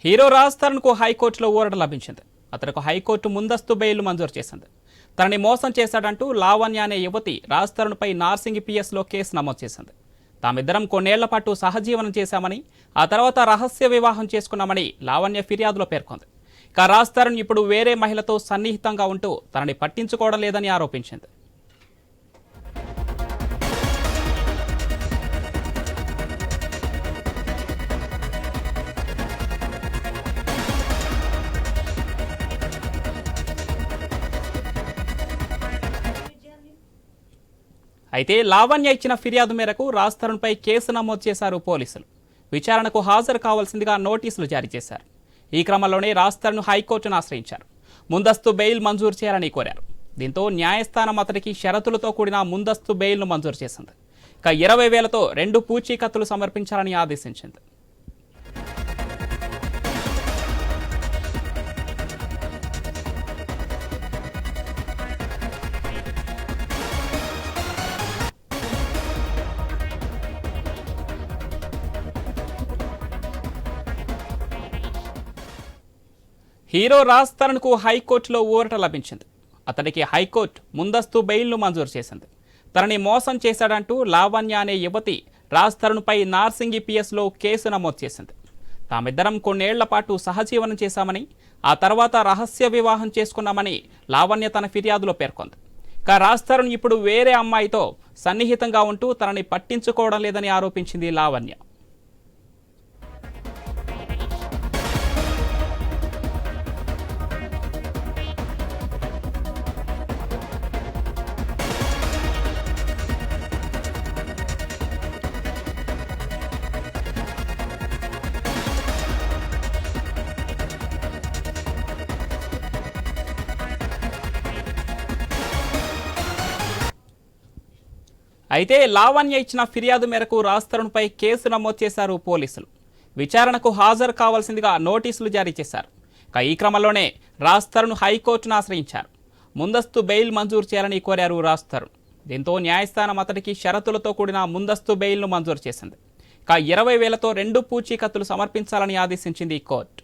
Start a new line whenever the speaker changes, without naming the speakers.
Hero Raj తరుణ్కు హైకోర్టులో ఊరట లభించింది. అతనికి హైకోర్టు ముందస్తు బెయిల్ మంజూరు చేసింది. తనని మోసం చేశాడంటూ లావణ్య అనే యువతి రాజ్ తరుణ్పై నార్సింగి పిఎస్లో కేసు నమోదు చేసింది. తామిద్దరం కొన్నేళ్ల పాటు సహజీవనం చేశామని, ఆ తర్వాత రహస్య వివాహం చేసుకున్నామని లావణ్య ఫిర్యాదులో పేర్కొంది. ఇక రాజ్ తరుణ్ ఇప్పుడు వేరే మహిళతో సన్నిహితంగా ఉంటూ తనని పట్టించుకోవడం లేదని ఆరోపించింది. అయితే లావణ్య ఇచ్చిన ఫిర్యాదు మేరకు రాజ్ తరుణ్పై కేసు నమోదు చేశారు పోలీసులు. విచారణకు హాజరు కావాల్సిందిగా నోటీసులు జారీ చేశారు. ఈ క్రమంలోనే రాజ్ తరుణ్ హైకోర్టును ఆశ్రయించారు. ముందస్తు బెయిల్ మంజూరు చేయాలని కోరారు. దీంతో న్యాయస్థానం అతడికి షరతులతో కూడిన ముందస్తు బెయిల్ను మంజూరు చేసింది. ఇక 20,000తో 2 పూచీకత్తులు సమర్పించాలని ఆదేశించింది. హీరో రాజ్ తరుణ్కు హైకోర్టులో ఊరట లభించింది. అతడికి హైకోర్టు ముందస్తు బెయిల్ను మంజూరు చేసింది. తనని మోసం చేశాడంటూ లావణ్య అనే యువతి రాజ్ తరుణ్పై నార్సింగి పిఎస్లో కేసు నమోదు చేసింది. తామిద్దరం కొన్నేళ్ల పాటు సహజీవనం చేశామని, ఆ తర్వాత రహస్య వివాహం చేసుకున్నామని లావణ్య తన ఫిర్యాదులో పేర్కొంది. ఇక రాజ్ తరుణ్ ఇప్పుడు వేరే అమ్మాయితో సన్నిహితంగా ఉంటూ తనని పట్టించుకోవడం లేదని ఆరోపించింది లావణ్య. అయితే లావణ్య ఇచ్చిన ఫిర్యాదు మేరకు రాజ్ తరుణ్పై కేసు నమోదు చేశారు పోలీసులు. విచారణకు హాజరు కావాల్సిందిగా నోటీసులు జారీ చేశారు. ఈ క్రమంలోనే రాజ్ తరుణ్ హైకోర్టును ఆశ్రయించారు. ముందస్తు బెయిల్ మంజూరు చేయాలని కోరారు రాజ్ తరుణ్. దీంతో న్యాయస్థానం అతడికి షరతులతో కూడిన ముందస్తు బెయిల్ను మంజూరు చేసింది. 20,000తో 2 పూచీకత్తులు సమర్పించాలని ఆదేశించింది కోర్టు.